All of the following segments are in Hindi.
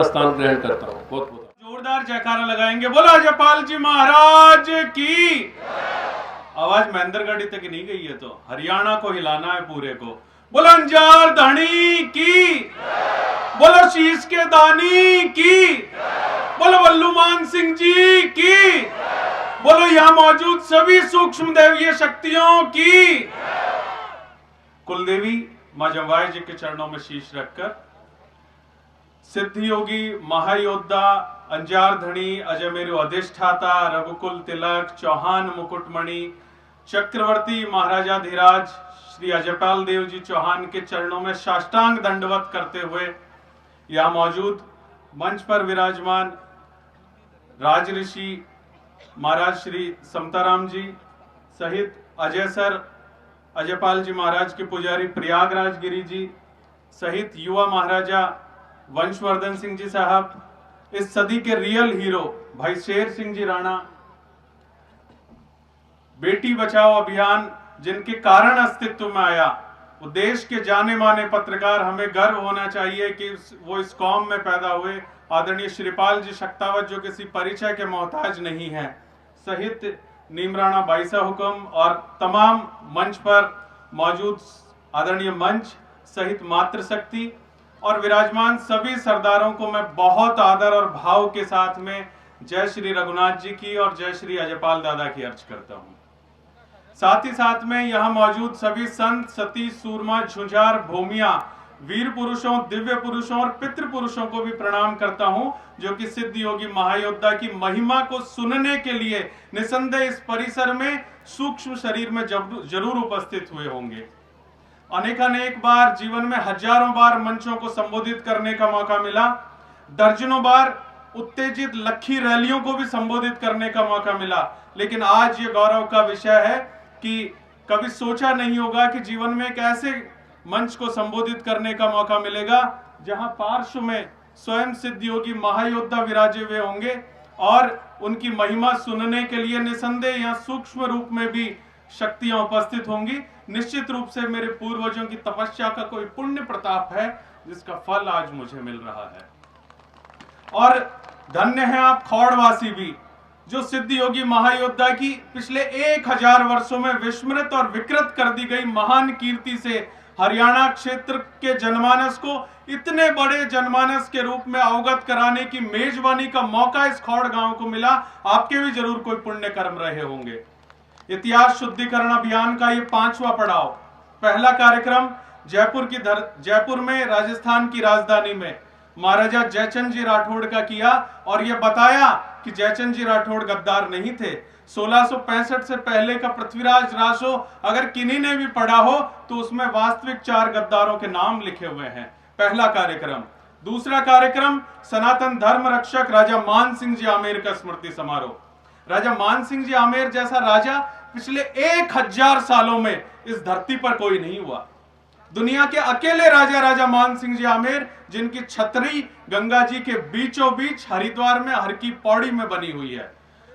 स्थान ग्रहण करता हूँ। बहुत बहुत जोरदार जयकारा लगाएंगे। बोला जयपाल जी महाराज की। आवाज महेंद्रगढ़ तक नहीं गई है तो हरियाणा को हिलाना है पूरे को। बोलो अंजार धनी की, बोलो शीश के दानी की, बोलो बल्लूमान सिंह जी की, बोलो यहां मौजूद सभी सूक्ष्म दैवीय शक्तियों की। कुलदेवी मां जमवाई जी के चरणों में शीश रखकर सिद्ध योगी महायोद्धा अंजार धनी अजमेरु अधिष्ठाता रघुकुल तिलक चौहान मुकुटमणि चक्रवर्ती महाराजा धीराज श्री अजयपाल देव जी चौहान के चरणों में साष्टांग दंडवत करते हुए यहाँ मौजूद मंच पर विराजमान राज ऋषि महाराज श्री समताराम जी सहित अजय सर अजयपाल जी महाराज के पुजारी प्रयागराज गिरी जी सहित युवा महाराजा वंशवर्धन सिंह जी साहब, इस सदी के रियल हीरो भाई शेर सिंह जी राणा, बेटी बचाओ अभियान जिनके कारण अस्तित्व में आया, वो देश के जाने माने पत्रकार, हमें गर्व होना चाहिए कि वो इस कौम में पैदा हुए। आदरणीय श्रीपाल जी शक्तावत जो किसी परिचय के मोहताज नहीं है, सहित नीमराणा बाईसा हुक्म और तमाम मंच पर मौजूद आदरणीय मंच सहित मातृशक्ति और विराजमान सभी सरदारों को मैं बहुत आदर और भाव के साथ में जय श्री रघुनाथ जी की और जय श्री अजयपाल दादा की अर्ज करता हूं। साथ ही साथ में यहां मौजूद सभी संत सती सूरमा झुंझार भूमिया वीर पुरुषों दिव्य पुरुषों और पितृ पुरुषों को भी प्रणाम करता हूं जो कि सिद्ध योगी महायोद्धा की महिमा को सुनने के लिए निसंदेह इस परिसर में सूक्ष्म शरीर में जरूर उपस्थित हुए होंगे। अनेकानेक बार जीवन में हजारों बार मंचों को संबोधित करने का मौका मिला, दर्जनों बार उत्तेजित लखी रैलियों को भी संबोधित करने का मौका मिला, लेकिन आज ये गौरव का विषय है कि कभी सोचा नहीं होगा कि जीवन में एक ऐसे मंच को संबोधित करने का मौका मिलेगा जहां पार्श्व में स्वयं सिद्ध योगी महायोद्धा विराजे हुए होंगे और उनकी महिमा सुनने के लिए निसंदेह यहाँ सूक्ष्म रूप में भी शक्तियां उपस्थित होंगी। निश्चित रूप से मेरे पूर्वजों की तपस्या का कोई पुण्य प्रताप है जिसका फल आज मुझे मिल रहा है। और धन्य है आप खौड़वासी भी जो सिद्ध योगी महायोद्धा की पिछले 1000 वर्षों में विस्मृत और विकृत कर दी गई महान कीर्ति से हरियाणा क्षेत्र के जनमानस को इतने बड़े जनमानस के रूप में अवगत कराने की मेजबानी का मौका इस खौड़ गांव को मिला। आपके भी जरूर कोई पुण्य कर्म रहे होंगे। इतिहास शुद्धिकरण अभियान का ये 5वां पड़ाव, पहला कार्यक्रम जयपुर में राजस्थान की राजधानी में महाराजा जयचंद जी राठौड़ का किया और यह बताया कि जयचंद जी राठौड़ गद्दार नहीं थे। 1665 से पहले का पृथ्वीराज रासो अगर किन्हीं ने भी पढ़ा हो तो उसमें वास्तविक 4 गद्दारों के नाम लिखे हुए हैं। पहला कार्यक्रम। दूसरा कार्यक्रम सनातन धर्म रक्षक राजा मान सिंह जी आमेर का स्मृति समारोह। राजा मान सिंह जी आमेर जैसा राजा पिछले 1000 सालों में इस धरती पर कोई नहीं हुआ। दुनिया के अकेले राजा मान सिंह जी आमेर जिनकी छतरी गंगा जी के बीचों बीच हरिद्वार में हर की पौड़ी में बनी हुई है।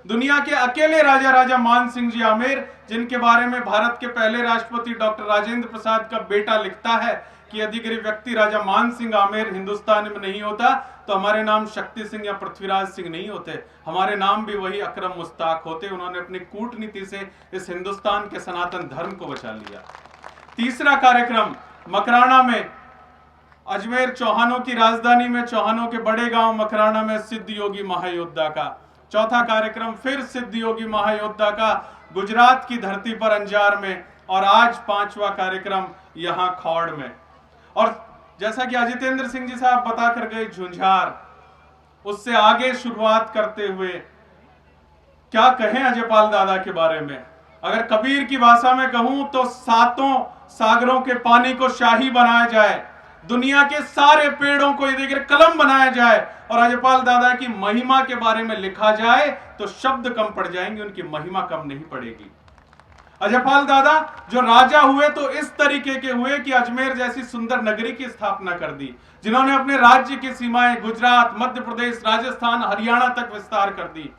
दुनिया के अकेले राजा मान सिंह जी आमेर जिनके बारे में भारत के पहले राष्ट्रपति डॉक्टर राजेंद्र प्रसाद का बेटा लिखता है कि यदि कोई व्यक्ति राजा मान सिंह आमेर हिंदुस्तान में नहीं होता तो हमारे नाम शक्ति सिंह या पृथ्वीराज सिंह नहीं होते, हमारे नाम भी वही अकरम मुस्ताक होते। उन्होंने अपनी कूटनीति से इस हिंदुस्तान के सनातन धर्म को बचा लिया। तीसरा कार्यक्रम मकराना में, अजमेर चौहानों की राजधानी में, चौहानों के बड़े गांव मकराना में सिद्ध योगी महायोद्धा का। चौथा कार्यक्रम फिर सिद्ध योगी महायोद्धा का गुजरात की धरती पर अंजार में, और आज 5वां कार्यक्रम यहां खौड़ में। और जैसा कि अजितेंद्र सिंह जी साहब बता कर गए झुंझार, उससे आगे शुरुआत करते हुए क्या कहें अजयपाल दादा के बारे में। अगर कबीर की भाषा में कहूं तो 7 सागरों के पानी को शाही बनाया जाए, दुनिया के सारे पेड़ों को यदि कलम बनाया जाए और अजयपाल दादा की महिमा के बारे में लिखा जाए तो शब्द कम पड़ जाएंगे, उनकी महिमा कम नहीं पड़ेगी। अजयपाल दादा जो राजा हुए तो इस तरीके के हुए कि अजमेर जैसी सुंदर नगरी की स्थापना कर दी, जिन्होंने अपने राज्य की सीमाएं गुजरात, मध्य प्रदेश, राजस्थान, हरियाणा तक विस्तार कर दी।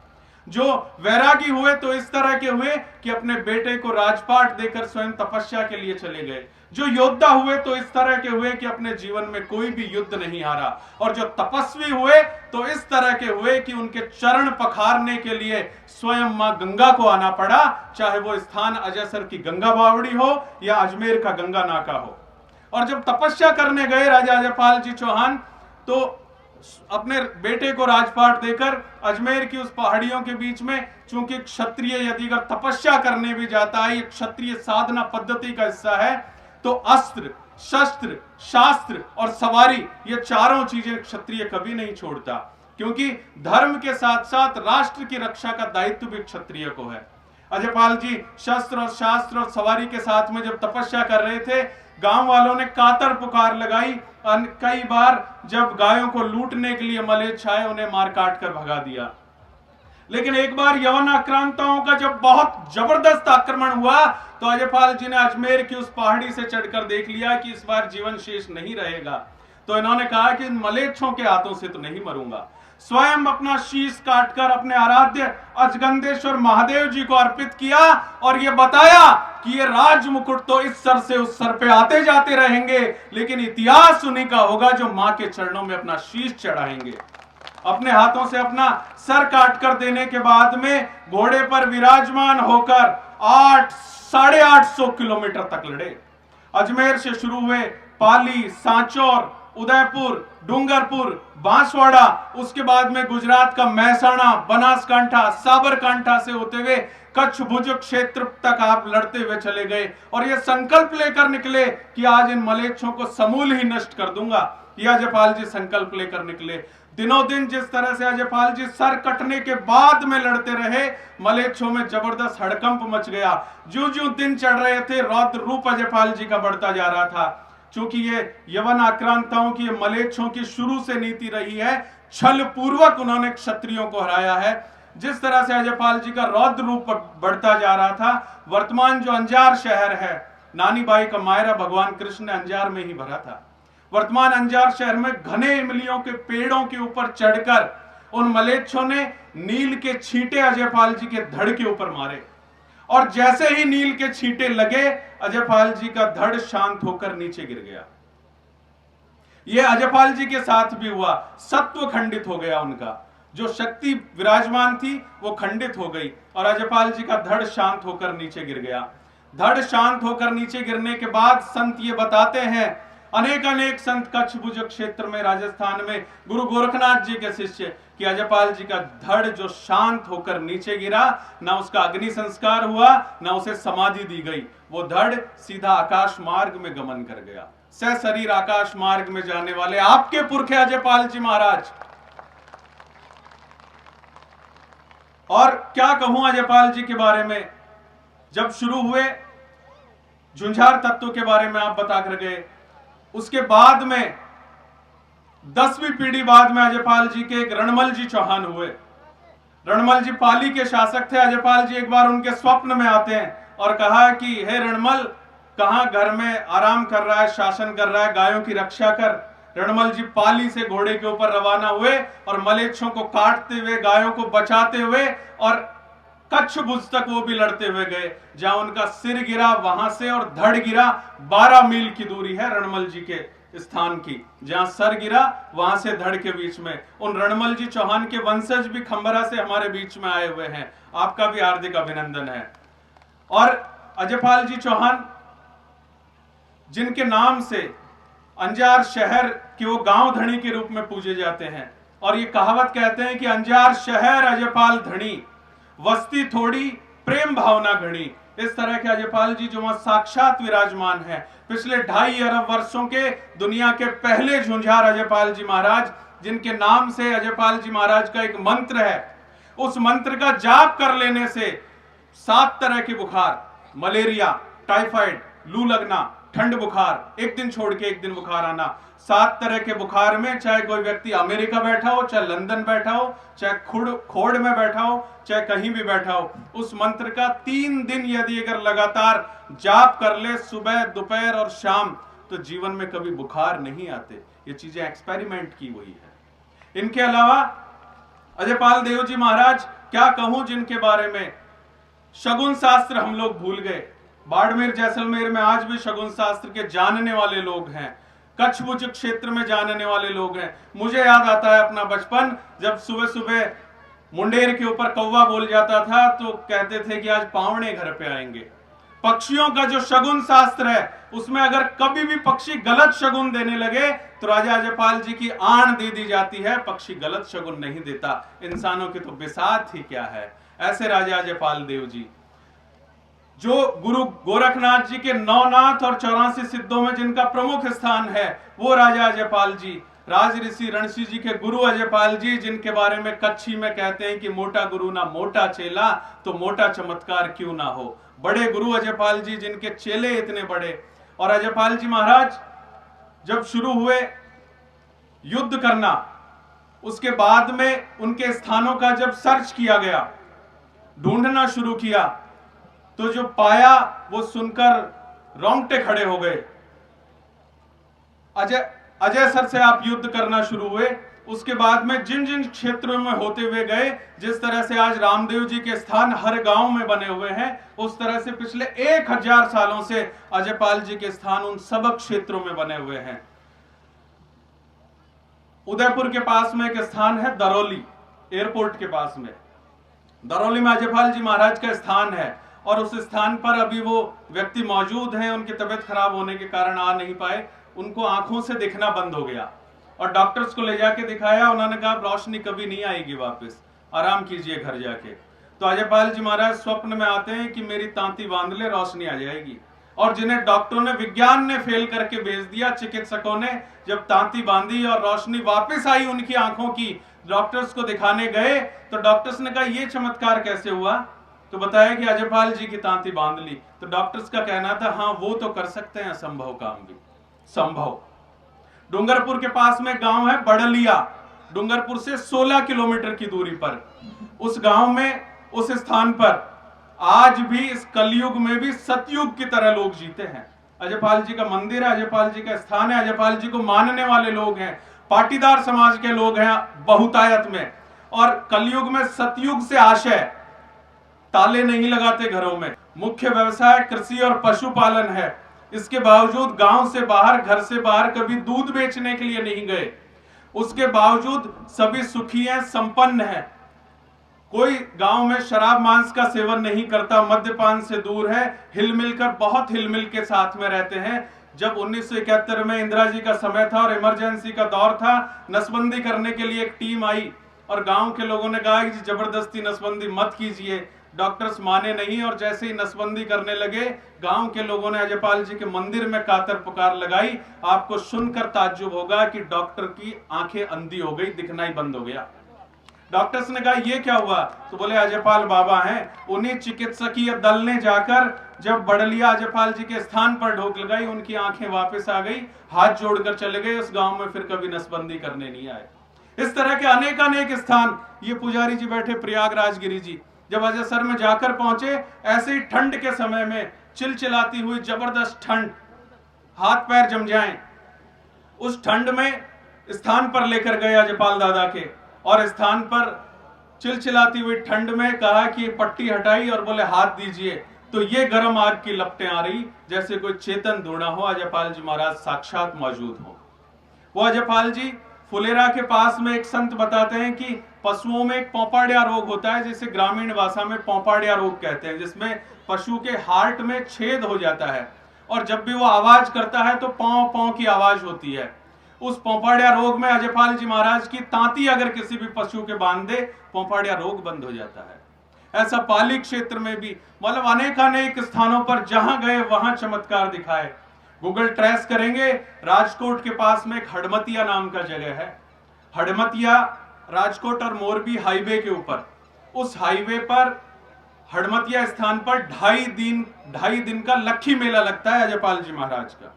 जो वैरागी हुए तो इस तरह के हुए कि अपने बेटे को राजपाट देकर स्वयं तपस्या के लिए चले गए। जो योद्धा हुए तो इस तरह के हुए कि अपने जीवन में कोई भी युद्ध नहीं हारा। और जो तपस्वी हुए तो इस तरह के हुए कि उनके चरण पखारने के लिए स्वयं मां गंगा को आना पड़ा, चाहे वो स्थान अजयसर की गंगा बावड़ी हो या अजमेर का गंगा नाका हो। और जब तपस्या करने गए राजा अजयपाल जी चौहान, तो अपने बेटे को राजपाट देकर अजमेर की उस पहाड़ियों के बीच में, चूंकि क्षत्रिय यदि अगर तपस्या करने भी जाता है, ये क्षत्रिय साधना पद्धति का हिस्सा है, तो अस्त्र, शस्त्र, शास्त्र और सवारी, ये चारों चीजें क्षत्रिय कभी नहीं छोड़ता, क्योंकि धर्म के साथ साथ राष्ट्र की रक्षा का दायित्व भी क्षत्रिय को है। अजयपाल जी शस्त्र और शास्त्र और सवारी के साथ में जब तपस्या कर रहे थे, गांव वालों ने कातर पुकार लगाई। कई बार जब गायों को लूटने के लिए मलेच्छ आए, उन्हें मार काट कर भगा दिया। लेकिन एक बार यवन आक्रांताओं का जब बहुत जबरदस्त आक्रमण हुआ, तो अजयपाल जी ने अजमेर की उस पहाड़ी से चढ़कर देख लिया कि इस बार जीवन शेष नहीं रहेगा। तो इन्होंने कहा कि इन मलेच्छों के हाथों से तो नहीं मरूंगा। स्वयं अपना शीश काटकर अपने आराध्य अजगंधेश्वर महादेव जी को अर्पित किया और यह बताया कि ये राज मुकुट तो इस सर से उस सर पे आते जाते रहेंगे, लेकिन इतिहास उन्हीं का होगा जो मां के चरणों में अपना शीश चढ़ाएंगे। अपने हाथों से अपना सर काटकर देने के बाद में घोड़े पर विराजमान होकर 800-850 किलोमीटर तक लड़े। अजमेर से शुरू हुए पाली, सांचौर, उदयपुर, डूंगरपुर, बांसवाड़ा, उसके बाद में गुजरात का महसाणा, बनासकांठा, साबरकांठा से होते हुए कच्छ भुज क्षेत्र तक आप लड़ते हुए चले गए और ये संकल्प लेकर निकले कि आज इन मलेच्छों को समूल ही नष्ट कर दूंगा। ये अजयपाल जी संकल्प लेकर निकले। दिनों दिन जिस तरह से अजयपाल जी सर कटने के बाद में लड़ते रहे, मलेच्छों में जबरदस्त हड़कंप मच गया। जो दिन चढ़ रहे थे, रौद्र रूप अजयपाल जी का बढ़ता जा रहा था। चूंकि ये यवन आक्रांताओं की, मलेच्छों की शुरू से नीति रही है, छल पूर्वक उन्होंने क्षत्रियों को हराया है। जिस तरह से अजयपाल जी का रौद्र रूप बढ़ता जा रहा था, वर्तमान जो अंजार शहर है, नानी बाई का मायरा भगवान कृष्ण ने अंजार में ही भरा था। वर्तमान अंजार शहर में घने इमलियों के पेड़ों के ऊपर चढ़कर उन मलेच्छों ने नील के छींटे अजयपाल जी के धड़ के ऊपर मारे और जैसे ही नील के छींटे लगे, अजयपाल जी का धड़ शांत होकर नीचे गिर गया। यह अजयपाल जी के साथ भी हुआ। सत्व खंडित हो गया, उनका जो शक्ति विराजमान थी वो खंडित हो गई और अजयपाल जी का धड़ शांत होकर नीचे गिर गया। धड़ शांत होकर नीचे गिरने के बाद संत ये बताते हैं, अनेक संत कच्छ भुज क्षेत्र में, राजस्थान में, गुरु गोरखनाथ जी के शिष्य, कि अजयपाल जी का धड़ जो शांत होकर नीचे गिरा, ना उसका अग्नि संस्कार हुआ, ना उसे समाधि दी गई, वो धड़ सीधा आकाश मार्ग में गमन कर गया। सशरीर आकाश मार्ग में जाने वाले आपके पुरखे अजयपाल जी महाराज। और क्या कहूं अजयपाल जी के बारे में। जब शुरू हुए, झुंझार तत्व के बारे में आप बता कर गए। उसके बाद में 10वीं पीढ़ी बाद में अजयपाल जी के एक रणमल जी चौहान हुए। रणमल जी पाली के शासक थे। अजयपाल जी एक बार उनके स्वप्न में आते हैं और कहा कि हे रणमल, कहां घर में आराम कर रहा है, शासन कर रहा है, गायों की रक्षा कर। रणमल जी पाली से घोड़े के ऊपर रवाना हुए और मलेच्छों को काटते हुए, गायों को बचाते हुए और कच्छ भुज तक वो भी लड़ते हुए गए। जहां उनका सिर गिरा वहां से और धड़ गिरा 12 मील की दूरी है रणमल जी के स्थान की। जहां सर गिरा वहां से धड़ के बीच में। उन रणमल जी चौहान के वंशज भी खंबरा से हमारे बीच में आए हुए हैं, आपका भी हार्दिक अभिनंदन है। और अजयपाल जी चौहान, जिनके नाम से अंजार शहर के वो गांव धणी के रूप में पूजे जाते हैं, और ये कहावत कहते हैं कि अंजार शहर अजयपाल धणी, वस्ती थोड़ी प्रेम भावना घड़ी। इस तरह के अजयपाल जी जो वहां साक्षात विराजमान है। पिछले 2.5 अरब वर्षों के दुनिया के पहले झुंझार अजयपाल जी महाराज, जिनके नाम से अजयपाल जी महाराज का एक मंत्र है, उस मंत्र का जाप कर लेने से 7 तरह के बुखार, मलेरिया, टाइफाइड, लू लगना, ठंड बुखार, एक दिन छोड़ के एक दिन बुखार आना, 7 तरह के बुखार में, चाहे कोई व्यक्ति अमेरिका बैठा हो, चाहे लंदन बैठा हो, चाहे खोड़ में बैठा हो, चाहे कहीं भी बैठा हो, उस मंत्र का 3 दिन यदि अगर लगातार जाप कर ले, सुबह, दोपहर और शाम, तो जीवन में कभी बुखार नहीं आते। ये चीजें एक्सपेरिमेंट की हुई है। इनके अलावा अजयपाल देव जी महाराज क्या कहूं जिनके बारे में शगुन शास्त्र हम लोग भूल गए। बाड़मेर जैसलमेर में आज भी शगुन शास्त्र के जानने वाले लोग हैं, कच्छ भुज क्षेत्र में जानने वाले लोग हैं। मुझे याद आता है अपना बचपन, जब सुबह सुबह मुंडेर के ऊपर कौवा बोल जाता था तो कहते थे कि आज पावणे घर पे आएंगे। पक्षियों का जो शगुन शास्त्र है उसमें अगर कभी भी पक्षी गलत शगुन देने लगे तो राजा अजयपाल जी की आण दे दी जाती है। पक्षी गलत शगुन नहीं देता, इंसानों की तो बिसात ही क्या है। ऐसे राजा अजयपाल देव जी जो गुरु गोरखनाथ जी के नौनाथ और 84 सिद्धों में जिनका प्रमुख स्थान है, वो राजा अजयपाल जी, राज ऋषि रणसी जी के गुरु अजयपाल जी, जिनके बारे में कच्छी में कहते हैं कि मोटा गुरु ना मोटा चेला, तो मोटा चमत्कार क्यों ना हो। बड़े गुरु अजयपाल जी, जिनके चेले इतने बड़े। और अजयपाल जी महाराज जब शुरू हुए युद्ध करना, उसके बाद में उनके स्थानों का जब सर्च किया गया, ढूंढना शुरू किया, तो जो पाया वो सुनकर रोंगटे खड़े हो गए। अजय सर से आप युद्ध करना शुरू हुए, उसके बाद में जिन जिन क्षेत्रों में होते हुए गए, जिस तरह से आज रामदेव जी के स्थान हर गांव में बने हुए हैं, उस तरह से पिछले 1000 सालों से अजयपाल जी के स्थान उन सब क्षेत्रों में बने हुए हैं। उदयपुर के पास में एक स्थान है दरौली, एयरपोर्ट के पास में दरौली में अजयपाल जी महाराज का स्थान है। और उस स्थान पर अभी वो व्यक्ति मौजूद हैं, उनकी तबीयत खराब होने के कारण आ नहीं पाए, उनको आंखों से दिखना बंद हो गया और डॉक्टर्स को ले जाके दिखाया। उन्होंने कहा रोशनी कभी नहीं आएगी वापस, आराम कीजिए घर जाके। तो अजयपाल जी महाराज स्वप्न में आते हैं कि मेरी तांती बांध ले, रोशनी आ जाएगी। और जिन्हें डॉक्टरों ने, विज्ञान ने फेल करके भेज दिया, चिकित्सकों ने जब तांती बांधी और रोशनी वापस आई उनकी आंखों की, डॉक्टर्स को दिखाने गए तो डॉक्टर्स ने कहा ये चमत्कार कैसे हुआ, तो बताया कि अजयपाल जी की तांती बांध ली। तो डॉक्टर्स का कहना था हाँ वो तो कर सकते हैं असंभव काम भी संभव। डूंगरपुर के पास में गांव है बड़लिया, डूंगरपुर से 16 किलोमीटर की दूरी पर। उस गांव में, उस स्थान पर आज भी इस कलयुग में भी सतयुग की तरह लोग जीते हैं। अजयपाल जी का मंदिर है, अजयपाल जी का स्थान है, अजयपाल जी को मानने वाले लोग हैं, पाटीदार समाज के लोग हैं बहुतायत में। और कलयुग में सतयुग से आशय, ताले नहीं लगाते घरों में। मुख्य व्यवसाय कृषि और पशुपालन है। इसके बावजूद गांव से बाहर, घर से बाहर कभी दूध बेचने के लिए नहीं गए। उसके बावजूद सभी सुखी हैं, संपन्न हैं। कोई गांव में शराब मांस का सेवन नहीं करता, मद्यपान से दूर है, हिलमिलकर, बहुत हिलमिल के साथ में रहते हैं। जब 1971 में इंदिरा जी का समय था और इमरजेंसी का दौर था, नसबंदी करने के लिए एक टीम आई और गांव के लोगों ने कहा कि जबरदस्ती नसबंदी मत कीजिए। डॉक्टर्स माने नहीं और जैसे ही नसबंदी करने लगे, गांव के लोगों ने अजयपाल जी के मंदिर में कातर पुकार लगाई। आपको सुनकर ताज्जुब होगा कि डॉक्टर की आंखें अंधी हो गई, दिखना ही बंद हो गया। डॉक्टर्स ने कहा ये क्या हुआ, तो बोले अजयपाल बाबा हैं। उन्हीं चिकित्सकीय दल ने जाकर जब बड़लिया अजयपाल जी के स्थान पर ढोक लगाई, उनकी आंखें वापस आ गई, हाथ जोड़कर चले गए। उस गांव में फिर कभी नसबंदी करने नहीं आए। इस तरह के अनेक स्थान, ये पुजारी जी बैठे प्रयागराज गिरी जी, जब अजयसर में जाकर पहुंचे, ऐसे ही ठंड के समय में चिलचिलाती हुई जबरदस्त ठंड, हाथ पैर जम जाएं, उस ठंड में स्थान पर लेकर गए अजयपाल दादा के, और स्थान पर चिलचिलाती हुई ठंड में कहा कि पट्टी हटाई और बोले हाथ दीजिए। तो ये गर्म आग की लपटें आ रही, जैसे कोई चेतन धुना हो, अजयपाल जी महाराज साक्षात मौजूद हो। वो अजयपाल जी फुलेरा के पास में एक संत बताते हैं कि पशुओं में एक पौपाड़िया रोग होता है, जिसे ग्रामीण भाषा में पौपाड़िया रोग कहते हैं, जिसमें पशु के हार्ट में छेद हो जाता है और जब भी वो आवाज करता है तो पौ पौ की आवाज होती है। उस पौपाड़िया रोग में अजयपाल जी महाराज की तांती अगर किसी भी पशु के बांध दे, पौपाड़िया रोग बंद हो जाता है। ऐसा पाली क्षेत्र में भी, मतलब अनेक स्थानों पर जहां गए वहां चमत्कार दिखाए। गूगल ट्रेस करेंगे, राजकोट के पास में एक हडमतिया नाम का जगह है। हडमतिया राजकोट और मोरबी हाईवे के ऊपर, उस हाईवे पर हडमतिया स्थान पर 2.5 दिन का लक्खी मेला लगता है अजयपाल जी महाराज का।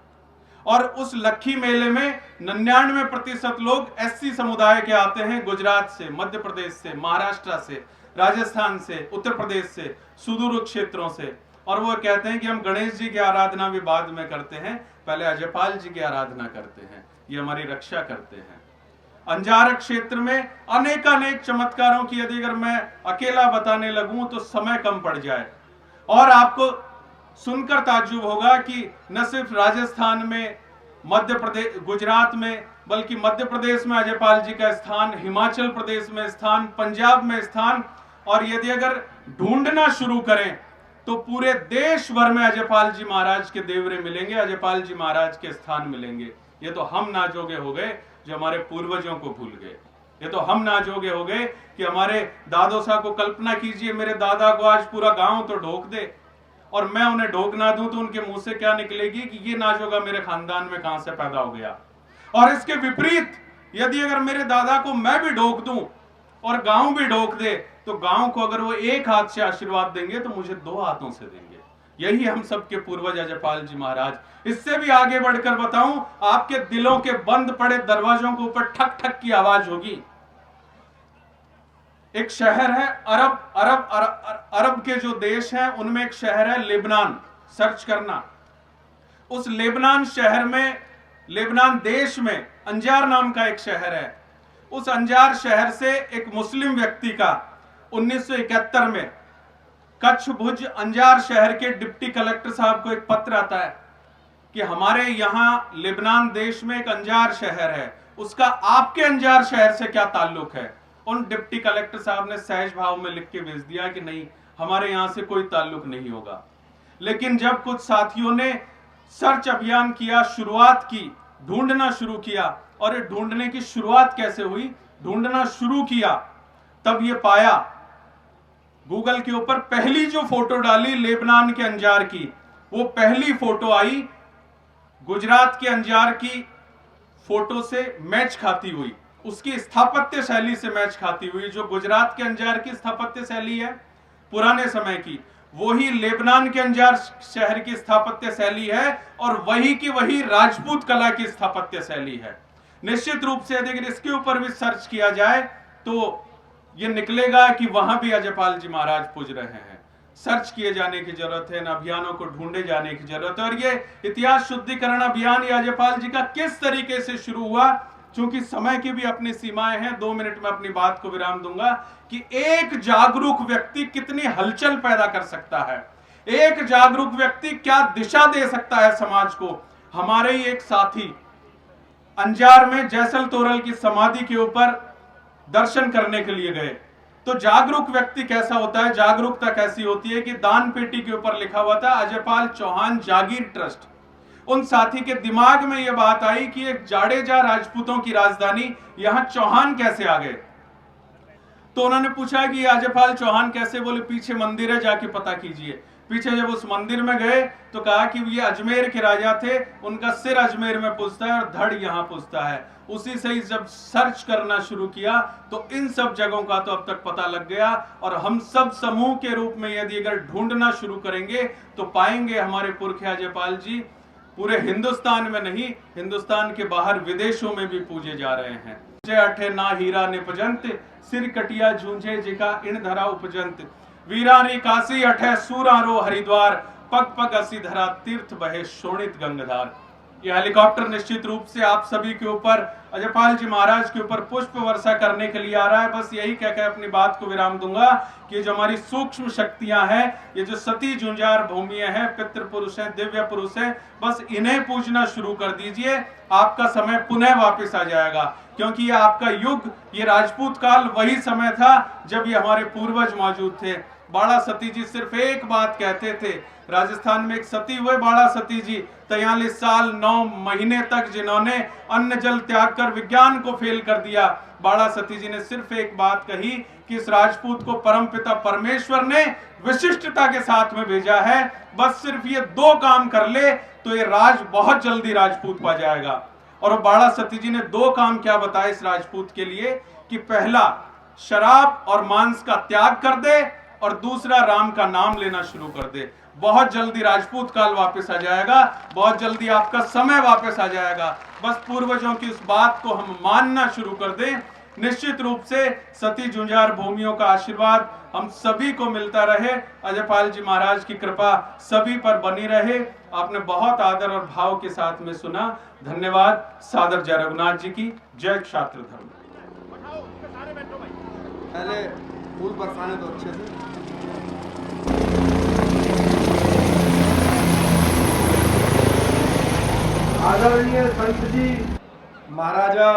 और उस लक्खी मेले में 99% लोग एससी समुदाय के आते हैं, गुजरात से, मध्य प्रदेश से, महाराष्ट्र से, राजस्थान से, उत्तर प्रदेश से, सुदूर क्षेत्रों से। और वो कहते हैं कि हम गणेश जी की आराधना भी बाद में करते हैं, पहले अजयपाल जी की आराधना करते हैं, ये हमारी रक्षा करते हैं। अंजार क्षेत्र में अनेक चमत्कारों की यदि अगर मैं अकेला बताने लगूं तो समय कम पड़ जाए। और आपको सुनकर ताज्जुब होगा कि न सिर्फ राजस्थान में, मध्य प्रदेश, गुजरात में, बल्कि मध्य प्रदेश में अजयपाल जी का स्थान, हिमाचल प्रदेश में स्थान, पंजाब में स्थान, और यदि अगर ढूंढना शुरू करें तो पूरे देश भर में अजयपाल जी महाराज के देवरे मिलेंगे, अजयपाल जी महाराज के स्थान मिलेंगे। ये तो हम नाजोगे हो गए जो हमारे पूर्वजों को भूल गए। ये तो हम नाजोगे हो गए कि हमारे दादो साहब को, कल्पना कीजिए मेरे दादा को आज पूरा गांव तो ढोक दे और मैं उन्हें ढोक ना दूं तो उनके मुंह से क्या निकलेगी कि ये नाजोगा मेरे खानदान में कहां से पैदा हो गया। और इसके विपरीत यदि अगर मेरे दादा को मैं भी ढोक दूं और गांव भी ढोक दे तो गांव को अगर वो एक हाथ से आशीर्वाद देंगे तो मुझे दो हाथों से देंगे। यही हम सबके पूर्वज अजयपाल जी महाराज। इससे भी आगे बढ़कर बताऊं, आपके दिलों के बंद पड़े दरवाजों के ऊपर ठक ठक की आवाज होगी। एक शहर है अरब के जो देश हैं उनमें एक शहर है लेबनान, सर्च करना। उस लेबनान शहर में, लेबनान देश में अंजार नाम का एक शहर है। उस अंजार शहर से एक मुस्लिम व्यक्ति का 1971 में कच्छ भुज अंजार शहर के डिप्टी कलेक्टर साहब को एक पत्र आता है कि हमारे यहां लेबनान देश में एक अंजार शहर है, उसका आपके अंजार शहर से क्या ताल्लुक है। उन डिप्टी कलेक्टर साहब ने सहज भाव में लिख के भेज दिया कि नहीं, हमारे यहां से कोई ताल्लुक नहीं होगा। लेकिन जब कुछ साथियों ने सर्च अभियान किया, शुरुआत की, ढूंढना शुरू किया, और ये ढूंढने की शुरुआत कैसे हुई, ढूंढना शुरू किया तब ये पाया, गूगल के ऊपर पहली जो फोटो डाली लेबनान के अंजार की, वो पहली फोटो आई गुजरात के अंजार की फोटो से मैच खाती हुई, उसकी स्थापत्य शैली से मैच खाती हुई। जो गुजरात के अंजार की स्थापत्य शैली है पुराने समय की, वही लेबनान के अंजार शहर की स्थापत्य शैली है, और वही की वही राजपूत कला की स्थापत्य शैली है। निश्चित रूप से यदि इसके ऊपर भी सर्च किया जाए तो ये निकलेगा कि वहां भी अजयपाल जी महाराज पूज रहे हैं। सर्च किए जाने की जरूरत है, इन अभियानों को ढूंढे जाने की जरूरत है। और ये इतिहास शुद्धिकरण अभियान ये अजयपाल जी का किस तरीके से शुरू हुआ, चूंकि समय की भी अपनी सीमाएं हैं, 2 मिनट में अपनी बात को विराम दूंगा, कि एक जागरूक व्यक्ति कितनी हलचल पैदा कर सकता है, एक जागरूक व्यक्ति क्या दिशा दे सकता है समाज को। हमारे ही एक साथी अंजार में जैसल तोरल की समाधि के ऊपर दर्शन करने के लिए गए, तो जागरूक व्यक्ति कैसा होता है, जागरूकता कैसी होती है कि दान पेटी के ऊपर लिखा हुआ था अजयपाल चौहान जागीर ट्रस्ट। उन साथी के दिमाग में यह बात आई कि एक जाडेजा राजपूतों की राजधानी, यहां चौहान कैसे आ गए। तो उन्होंने पूछा कि अजयपाल चौहान कैसे, बोले पीछे मंदिर है, जाके पता कीजिए। पीछे जब उस मंदिर में गए तो कहा कि ये अजमेर के राजा थे, उनका सिर अजमेर में पूजता है और धड़ यहां पूजता है। उसी से ही जब सर्च करना शुरू किया तो इन सब जगहों का तो अब तक पता लग गया। और हम सब समूह के रूप में यदि अगर ढूंढना शुरू करेंगे तो पाएंगे हमारे पुरखे अजयपाल जी पूरे हिंदुस्तान में नहीं, हिंदुस्तान के बाहर विदेशों में भी पूजे जा रहे हैं। जय अठे ना हीरा निपजंत, सिर कटिया झूंझे जिका इन धरा उपजंत, वीरानी काशी अठे सूरारो हरिद्वार, पग पग असी धरा तीर्थ बहे शोणित गंगाधार। ये हेलीकॉप्टर निश्चित रूप से आप सभी के ऊपर, अजयपाल जी महाराज के ऊपर पुष्प वर्षा करने के लिए आ रहा है। बस यही कहकर अपनी बात को विराम दूंगा कि जो हमारी सूक्ष्म शक्तियां हैं, ये जो सती जुंजार भूमियां हैं, पितृ पुरुष हैं, दिव्य पुरुष हैं, बस इन्हें पूजना शुरू कर दीजिए। आपका समय पुनः वापस आ जाएगा, क्योंकि ये आपका युग, ये राजपूत काल वही समय था जब ये हमारे पूर्वज मौजूद थे। बाड़ा सती जी सिर्फ एक बात कहते थे, राजस्थान में एक सती हुए बाड़ा सती जी, 43 साल 9 महीने तक जिन्होंने अन्न जल त्याग कर विज्ञान को फेल कर दिया। बाड़ा सती जी ने सिर्फ एक बात कही कि इस राजपूत को परमपिता परमेश्वर ने विशिष्टता के साथ में भेजा है, बस सिर्फ ये 2 काम कर ले तो ये राज बहुत जल्दी राजपूत पा जाएगा। और बाड़ा सती जी ने 2 काम क्या बताए इस राजपूत के लिए, कि पहला शराब और मांस का त्याग कर दे, और दूसरा राम का नाम लेना शुरू कर दे। बहुत जल्दी राजपूत काल वापस आ जाएगा, बहुत जल्दी आपका समय वापस आ जाएगा। बस पूर्वजों की इस बात को हम मानना शुरू कर दें निश्चित रूप से सती जुंजार भूमियों का आशीर्वाद हम सभी को मिलता रहे। अजयपाल जी महाराज की कृपा सभी पर बनी रहे। आपने बहुत आदर और भाव के साथ में सुना। धन्यवाद। सादर जय रघुनाथ जी की जय। क्षात्र धर्म। पहले फूल बरसाने तो अच्छे से। आदरणीय संत जी महाराजा